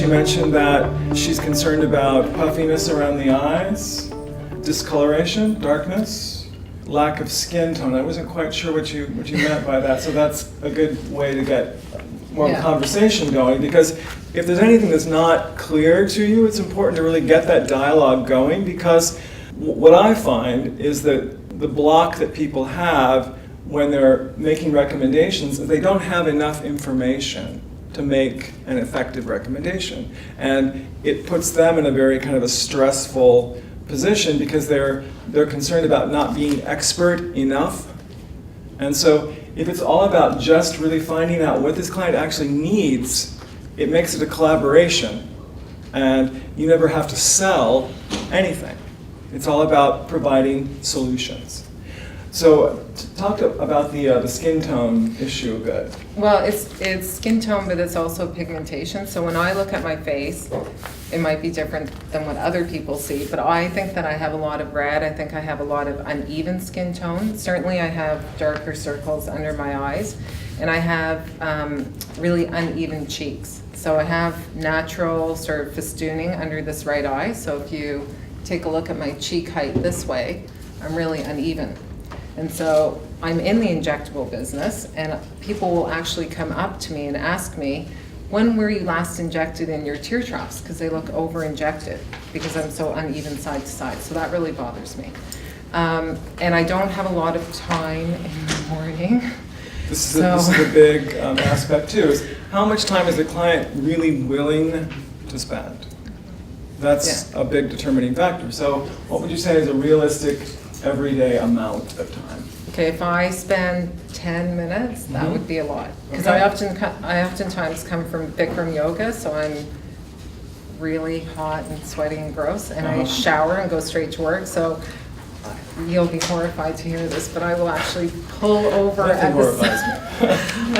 she mentioned that she's concerned about puffiness around the eyes, discoloration, darkness, lack of skin tone. I wasn't quite sure what you meant by that, so that's a good way to get more conversation going, because if there's anything that's not clear to you, it's important to really get that dialogue going, because what I find is that the block that people have when they're making recommendations is they don't have enough information to make an effective recommendation. And it puts them in a very kind of a stressful position because they're concerned about not being expert enough. And so if it's all about just really finding out what this client actually needs, it makes it a collaboration. And you never have to sell anything. It's all about providing solutions. So talk about the skin tone issue a bit. Well, it's skin tone, but it's also pigmentation. So when I look at my face, it might be different than what other people see, but I think that I have a lot of red. I think I have a lot of uneven skin tone. Certainly I have darker circles under my eyes, and I have really uneven cheeks. So I have natural sort of festooning under this right eye. So if you take a look at my cheek height this way, I'm really uneven. And so I'm in the injectable business, and people will actually come up to me and ask me, when were you last injected in your tear troughs? Because they look over-injected because I'm so uneven side to side. So that really bothers me. And I don't have a lot of time in the morning. This is a big aspect too, is how much time is the client really willing to spend? That's a big determining factor. So what would you say is a realistic everyday amount of time? Okay, if I spend 10 minutes, that would be a lot. Because I oftentimes come from Bikram yoga, so I'm really hot and sweaty and gross, and I shower and go straight to work. So you'll be horrified to hear this, but I will actually pull over I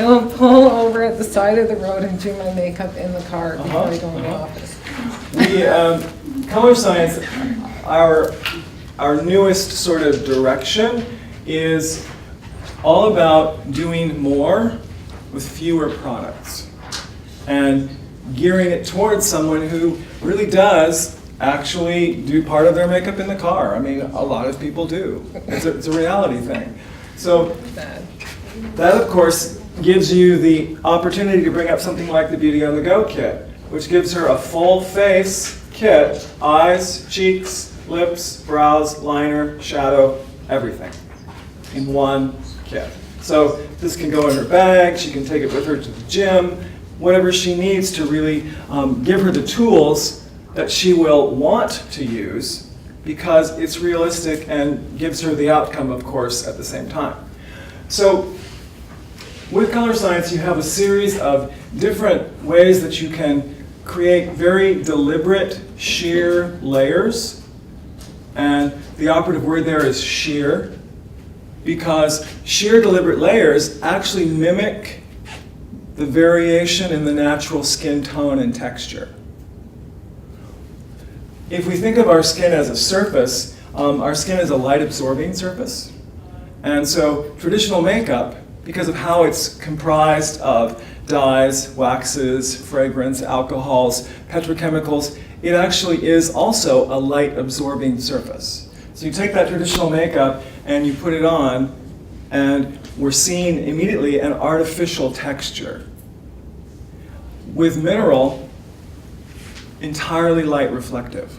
will pull over at the side of the road and do my makeup in the car before I go in the office. Colorescience, our newest sort of direction is all about doing more with fewer products and gearing it towards someone who really does actually do part of their makeup in the car. I mean, a lot of people do. It's a reality thing. So that, of course, gives you the opportunity to bring up something like the Beauty on the Go kit, which gives her a full face kit, eyes, cheeks, lips, brows, liner, shadow, everything in one kit. So this can go in her bag, she can take it with her to the gym, whatever she needs to really give her the tools that she will want to use, because it's realistic and gives her the outcome, of course, at the same time. So with Colorescience, you have a series of different ways that you can create very deliberate sheer layers. And the operative word there is sheer, because sheer deliberate layers actually mimic the variation in the natural skin tone and texture. If we think of our skin as a surface, our skin is a light absorbing surface. And so traditional makeup, because of how it's comprised of dyes, waxes, fragrance, alcohols, petrochemicals, it actually is also a light absorbing surface. So you take that traditional makeup and you put it on, and we're seeing immediately an artificial texture. With mineral, entirely light reflective.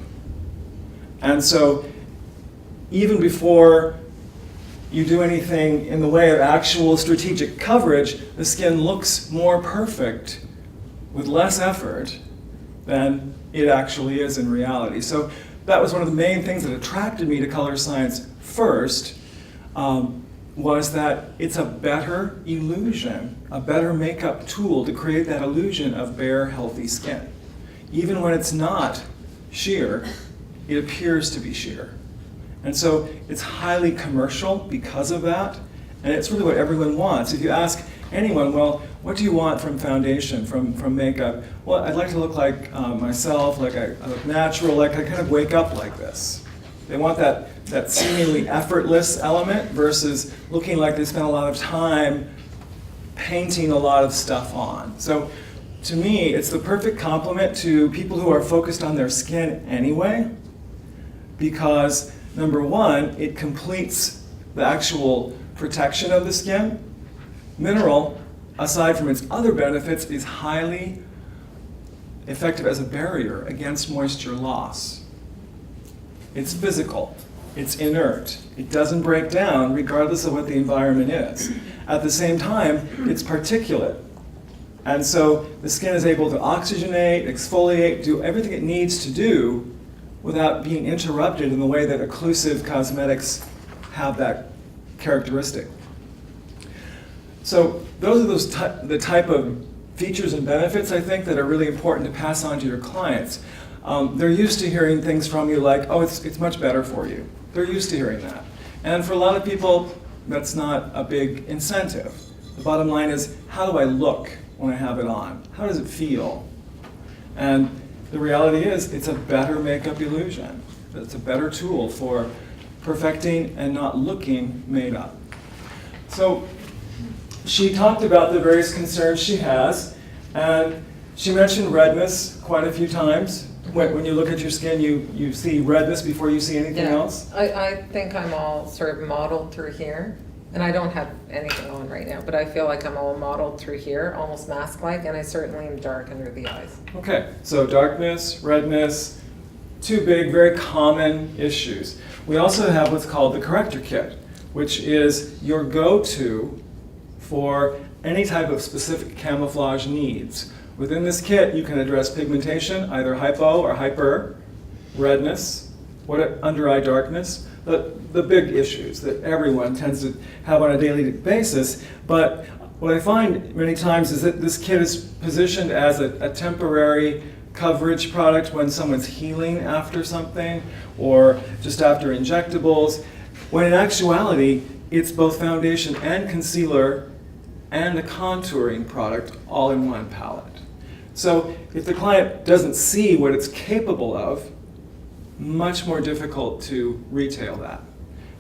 And so even before you do anything in the way of actual strategic coverage, the skin looks more perfect with less effort than it actually is in reality. So that was one of the main things that attracted me to Colorescience first, was that it's a better illusion, a better makeup tool to create that illusion of bare, healthy skin. Even when it's not sheer, it appears to be sheer. And so it's highly commercial because of that, and it's really what everyone wants. If you ask anyone, well, what do you want from foundation, from makeup? Well, I'd like to look like myself, like I look natural, like I kind of wake up like this. They want that seemingly effortless element versus looking like they spent a lot of time painting a lot of stuff on. So to me, it's the perfect complement to people who are focused on their skin anyway, because number one, it completes the actual protection of the skin. Mineral, aside from its other benefits, is highly effective as a barrier against moisture loss. It's physical, it's inert, it doesn't break down regardless of what the environment is. At the same time, it's particulate. And so the skin is able to oxygenate, exfoliate, do everything it needs to do without being interrupted in the way that occlusive cosmetics have that characteristic. So those are the type of features and benefits, I think, that are really important to pass on to your clients. They're used to hearing things from you like, oh, it's much better for you. They're used to hearing that. And for a lot of people, that's not a big incentive. The bottom line is, how do I look when I have it on? How does it feel? And the reality is, it's a better makeup illusion. It's a better tool for perfecting and not looking made up. So she talked about the various concerns she has, and she mentioned redness quite a few times. When you look at your skin, you see redness before you see anything else? I think I'm all sort of modeled through here, and I don't have anything on right now, but I feel like I'm all modeled through here, almost mask-like, and I certainly am dark under the eyes. Okay, so darkness, redness, two big, very common issues. We also have what's called the corrector kit, which is your go-to for any type of specific camouflage needs. Within this kit, you can address pigmentation, either hypo or hyper, redness, under-eye darkness, the big issues that everyone tends to have on a daily basis. But what I find many times is that this kit is positioned as a temporary coverage product when someone's healing after something or just after injectables, when in actuality, it's both foundation and concealer and a contouring product all in one palette. So if the client doesn't see what it's capable of, much more difficult to retail that.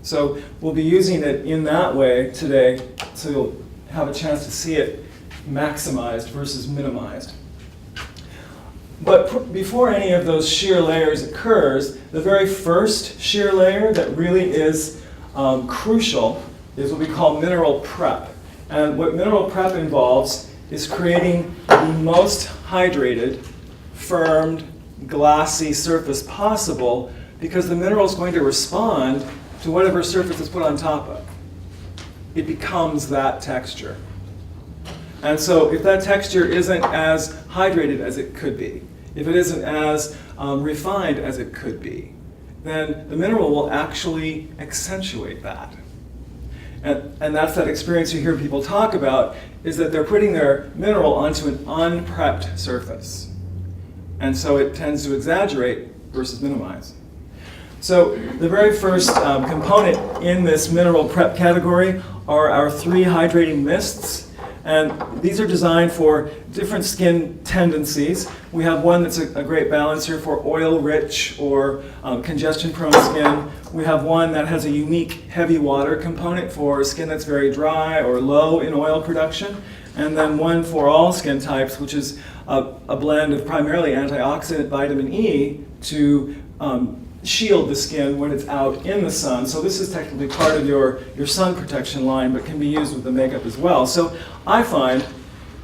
So we'll be using it in that way today, so you'll have a chance to see it maximized versus minimized. But before any of those sheer layers occurs, the very first sheer layer that really is crucial is what we call mineral prep. And what mineral prep involves is creating the most hydrated, firmed, glassy surface possible, because the mineral is going to respond to whatever surface is put on top of. It becomes that texture. And so if that texture isn't as hydrated as it could be, if it isn't as refined as it could be, then the mineral will actually accentuate that. And that's that experience you hear people talk about, is that they're putting their mineral onto an unprepped surface. And so it tends to exaggerate versus minimize. So the very first component in this mineral prep category are our 3 hydrating mists. And these are designed for different skin tendencies. We have one that's a great balancer for oil-rich or congestion-prone skin. We have one that has a unique heavy water component for skin that's very dry or low in oil production. And then one for all skin types, which is a blend of primarily antioxidant vitamin E to shield the skin when it's out in the sun. So this is technically part of your sun protection line, but can be used with the makeup as well. So I find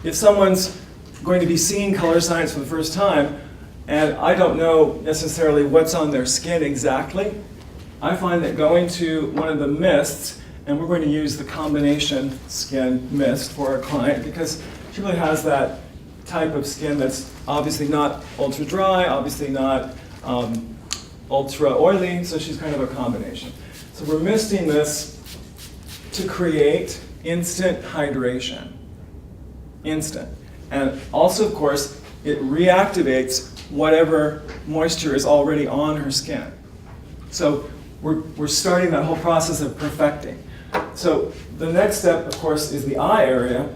if someone's going to be seeing Colorescience for the first time, and I don't know necessarily what's on their skin exactly, I find that going to one of the mists, and we're going to use the combination skin mist for our client, because she really has that type of skin that's obviously not ultra dry, obviously not ultra oily, so she's kind of a combination. So we're misting this to create instant hydration. Instant. And also, of course, it reactivates whatever moisture is already on her skin. So we're starting that whole process of perfecting. So the next step, of course, is the eye area.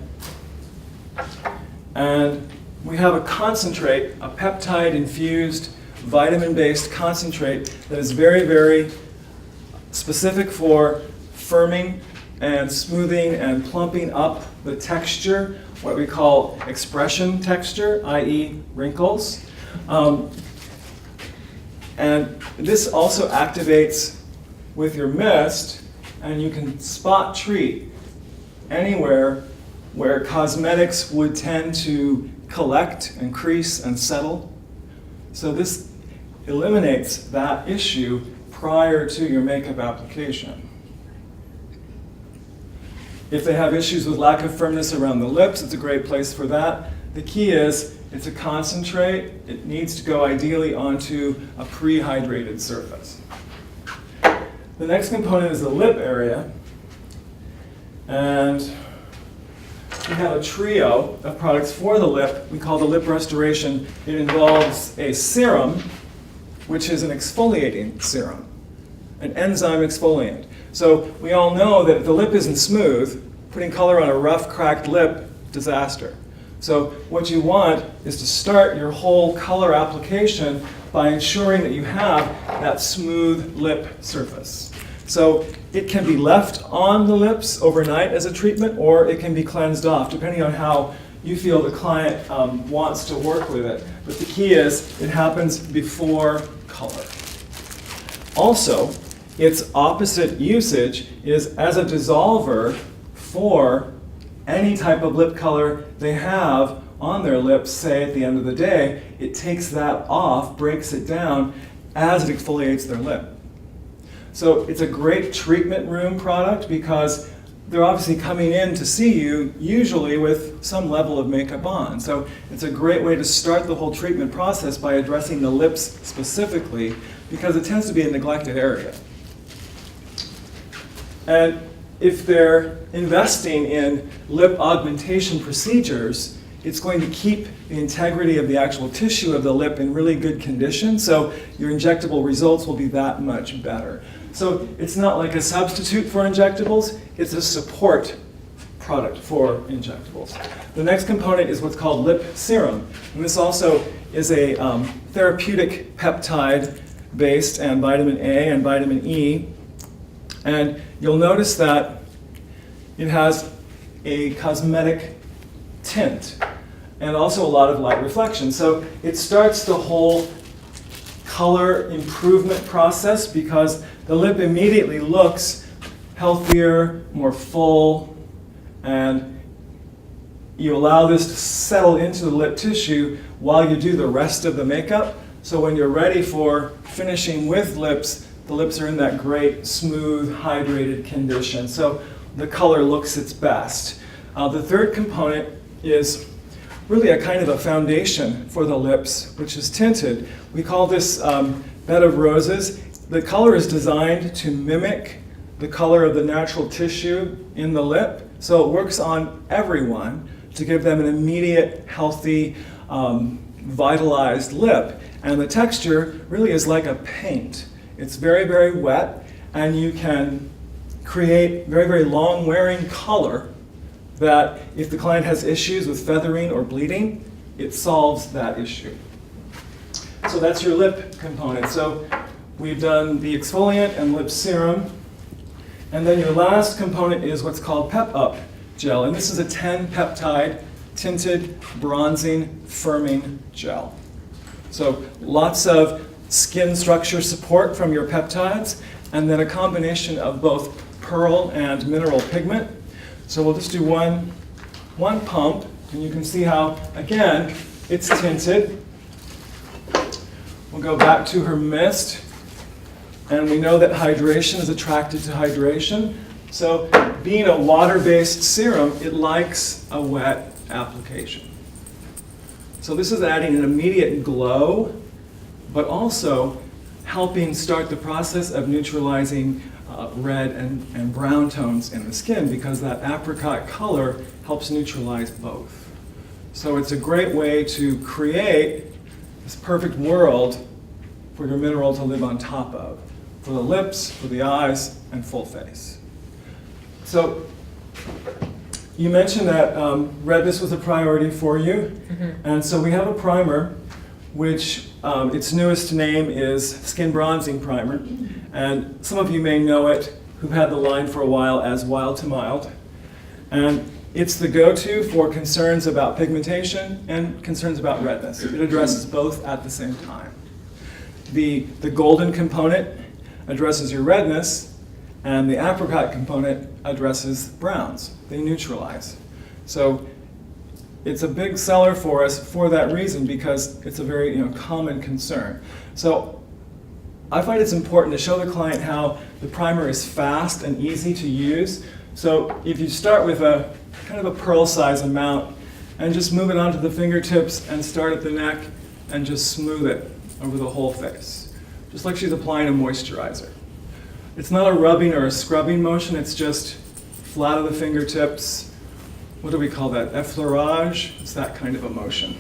And we have a concentrate, a peptide-infused, vitamin-based concentrate that is very, very specific for firming and smoothing and plumping up the texture what we call expression texture, i.e. wrinkles. And this also activates with your mist, and you can spot treat anywhere where cosmetics would tend to collect and crease and settle. So this eliminates that issue prior to your makeup application. If they have issues with lack of firmness around the lips, it's a great place for that. The key is it's a concentrate. It needs to go ideally onto a pre-hydrated surface. The next component is the lip area. And we have a trio of products for the lip. We call the lip restoration. It involves a serum, which is an exfoliating serum, an enzyme exfoliant. So we all know that if the lip isn't smooth, putting color on a rough, cracked lip, disaster. So what you want is to start your whole color application by ensuring that you have that smooth lip surface. So it can be left on the lips overnight as a treatment, or it can be cleansed off, depending on how you feel the client wants to work with it. But the key is it happens before color. Also, its opposite usage is as a dissolver for any type of lip color they have on their lips, say at the end of the day. It takes that off, breaks it down as it exfoliates their lip. So it's a great treatment room product because they're obviously coming in to see you, usually with some level of makeup on. So it's a great way to start the whole treatment process by addressing the lips specifically, because it tends to be a neglected area. And if they're investing in lip augmentation procedures, it's going to keep the integrity of the actual tissue of the lip in really good condition, so your injectable results will be that much better. So it's not like a substitute for injectables, it's a support product for injectables. The next component is what's called lip serum, and this also is a therapeutic peptide based on vitamin A and vitamin E. And you'll notice that it has a cosmetic tint and also a lot of light reflection. So it starts the whole color improvement process because the lip immediately looks healthier, more full, and you allow this to settle into the lip tissue while you do the rest of the makeup. So when you're ready for finishing with lips, the lips are in that great, smooth, hydrated condition. So the color looks its best. The third component is really a kind of a foundation for the lips, which is tinted. We call this Bed of Roses. The color is designed to mimic the color of the natural tissue in the lip. So it works on everyone to give them an immediate, healthy, vitalized lip. And the texture really is like a paint. It's very, very wet, and you can create very, very long-wearing color that if the client has issues with feathering or bleeding, it solves that issue. So that's your lip component. So we've done the exfoliant and lip serum. And then your last component is what's called Pep Up Gel. And this is a 10-peptide tinted bronzing firming gel. So lots of skin structure support from your peptides, and then a combination of both pearl and mineral pigment. So we'll just do one pump, and you can see how, again, it's tinted. We'll go back to her mist, and we know that hydration is attracted to hydration. So being a water-based serum, it likes a wet application. So this is adding an immediate glow, but also helping start the process of neutralizing red and brown tones in the skin, because that apricot color helps neutralize both. So it's a great way to create this perfect world for your mineral to live on top of, for the lips, for the eyes, and full face. So you mentioned that redness was a priority for you, and so we have a primer which its newest name is Skin Bronzing Primer. And some of you may know it who've had the line for a while as Wild to Mild. And It's the go-to for concerns about pigmentation and concerns about redness. It addresses both at the same time. The golden component addresses your redness, and the apricot component addresses browns. They neutralize. So it's a big seller for us for that reason, because it's a very common concern. So I find it's important to show the client how the primer is fast and easy to use. So if you start with a kind of a pearl size amount and just move it onto the fingertips and start at the neck and just smooth it over the whole face, just like she's applying a moisturizer. It's not a rubbing or a scrubbing motion, it's just flat of the fingertips. What do we call that? Effleurage? It's that kind of a motion.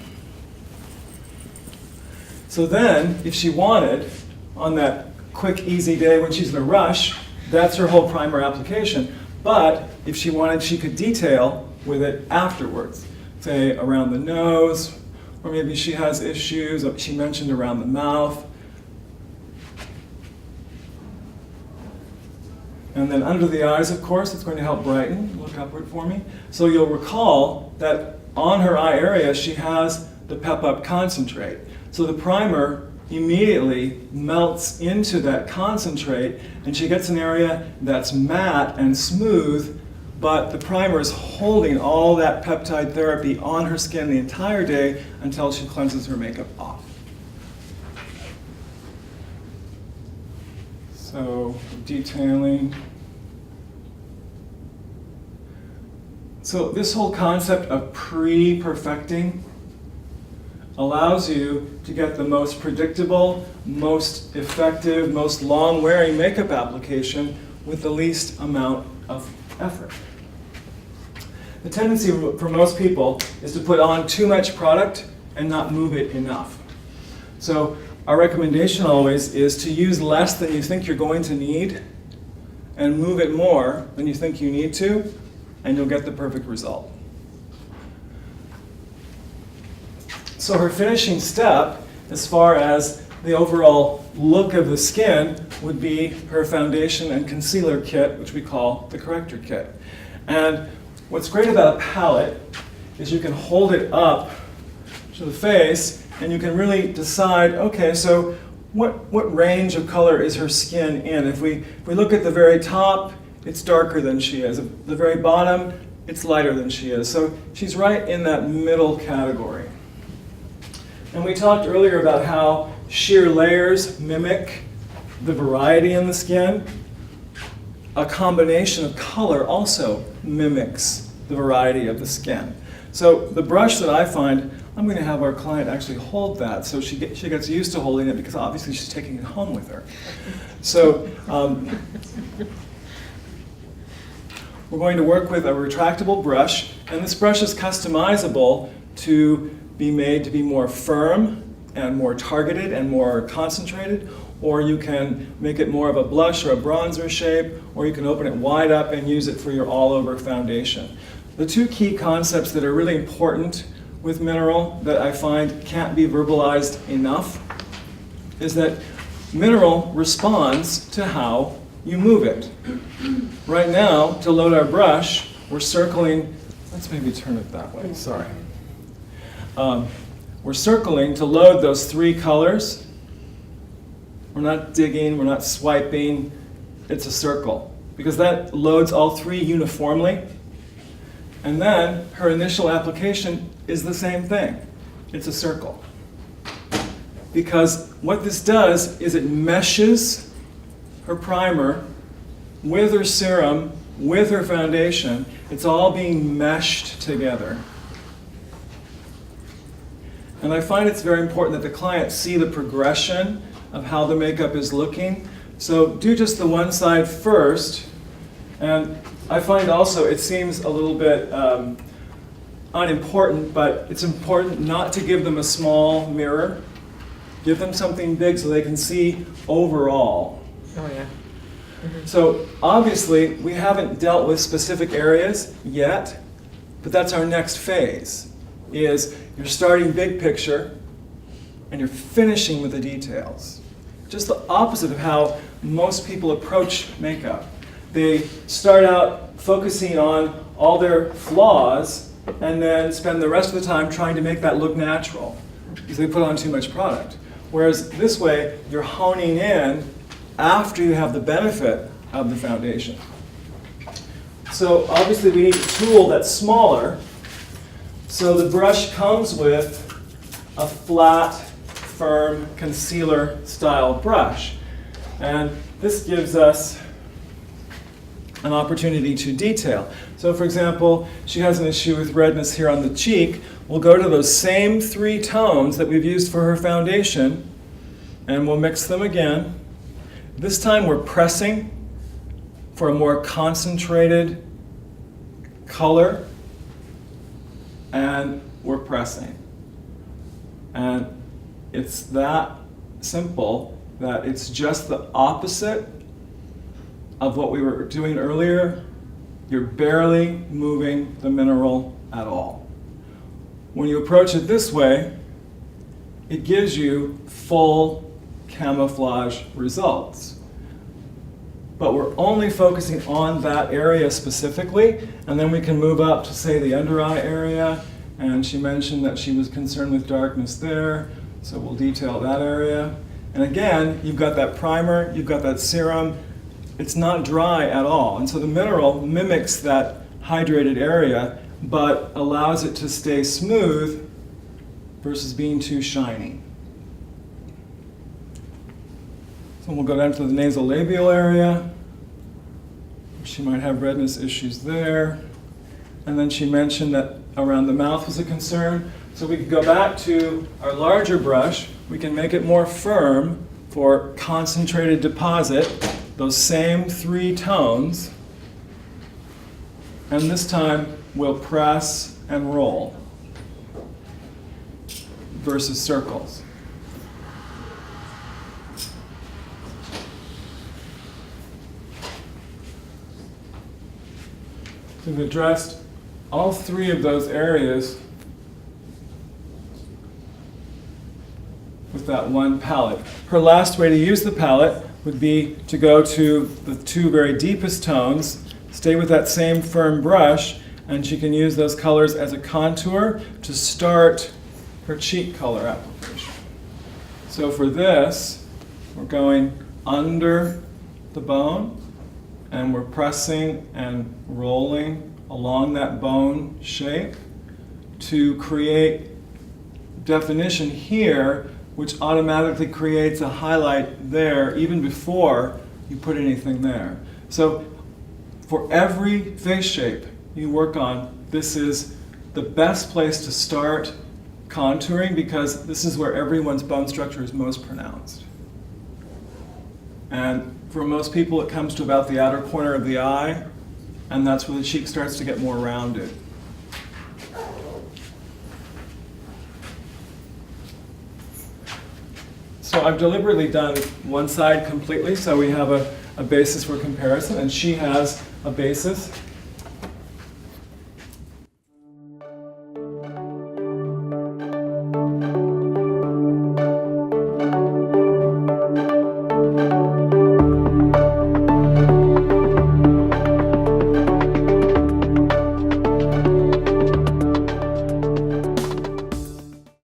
So then, if she wanted, on that quick, easy day when she's in a rush, that's her whole primer application. But if she wanted, she could detail with it afterwards. Say around the nose, or maybe she has issues, she mentioned around the mouth. And then under the eyes, of course, it's going to help brighten. Look upward for me. So you'll recall that on her eye area, she has the Pep Up concentrate. So the primer immediately melts into that concentrate, and she gets an area that's matte and smooth, but the primer is holding all that peptide therapy on her skin the entire day until she cleanses her makeup off. So detailing. So this whole concept of pre-perfecting allows you to get the most predictable, most effective, most long-wearing makeup application with the least amount of effort. The tendency for most people is to put on too much product and not move it enough. So our recommendation always is to use less than you think you're going to need and move it more than you think you need to, and you'll get the perfect result. So her finishing step, as far as the overall look of the skin, would be her foundation and concealer kit, which we call the corrector kit. And what's great about a palette is you can hold it up to the face and you can really decide, okay, so what range of color is her skin in? If we look at the very top, it's darker than she is. At the very bottom, it's lighter than she is. So she's right in that middle category. And we talked earlier about how sheer layers mimic the variety in the skin. A combination of color also mimics the variety of the skin. So the brush that I find, I'm going to have our client actually hold that so she gets used to holding it, because obviously she's taking it home with her. So we're going to work with a retractable brush, and this brush is customizable to be made to be more firm and more targeted and more concentrated, or you can make it more of a blush or a bronzer shape, or you can open it wide up and use it for your all-over foundation. The two key concepts that are really important with mineral that I find can't be verbalized enough is that mineral responds to how you move it. Right now, to load our brush, we're circling, let's maybe turn it that way, sorry. We're circling to load those three colors. We're not digging, we're not swiping, it's a circle, because that loads all three uniformly. And then her initial application is the same thing. It's a circle. Because what this does is it meshes her primer with her serum, with her foundation. It's all being meshed together. And I find it's very important that the client see the progression of how the makeup is looking. So do just the one side first. And I find also it seems a little bit unimportant, but it's important not to give them a small mirror. Give them something big so they can see overall. Oh, yeah. So obviously we haven't dealt with specific areas yet, but that's our next phase, is you're starting big picture and you're finishing with the details. Just the opposite of how most people approach makeup. they start out focusing on all their flaws and then spend the rest of the time trying to make that look natural because they put on too much product. Whereas this way, you're honing in after you have the benefit of the foundation. So obviously we need a tool that's smaller. So the brush comes with a flat, firm concealer style brush. And this gives us an opportunity to detail. So for example, she has an issue with redness here on the cheek. We'll go to those same 3 tones that we've used for her foundation, and we'll mix them again. This time we're pressing for a more concentrated color, and we're pressing. And it's that simple that it's just the opposite of what we were doing earlier. You're barely moving the mineral at all. When you approach it this way, it gives you full camouflage results. But we're only focusing on that area specifically, and then we can move up to, say, the under eye area, and she mentioned that she was concerned with darkness there, so we'll detail that area. And again, you've got that primer, you've got that serum. It's not dry at all, and so the mineral mimics that hydrated area, but allows it to stay smooth versus being too shiny. So we'll go down to the nasolabial area. She might have redness issues there. And then she mentioned that around the mouth was a concern. So we could go back to our larger brush. We can make it more firm for concentrated deposit, those same 3 tones. And this time we'll press and roll versus circles. We've addressed all 3 of those areas with that one palette. Her last way to use the palette would be to go to the 2 very deepest tones, stay with that same firm brush, and she can use those colors as a contour to start her cheek color application. So for this, we're going under the bone, and we're pressing and rolling along that bone shape to create definition here, which automatically creates a highlight there even before you put anything there. So for every face shape you work on, this is the best place to start contouring because this is where everyone's bone structure is most pronounced. And for most people, it comes to about the outer corner of the eye, and that's where the cheek starts to get more rounded. So I've deliberately done one side completely, so we have a basis for comparison, and she has a basis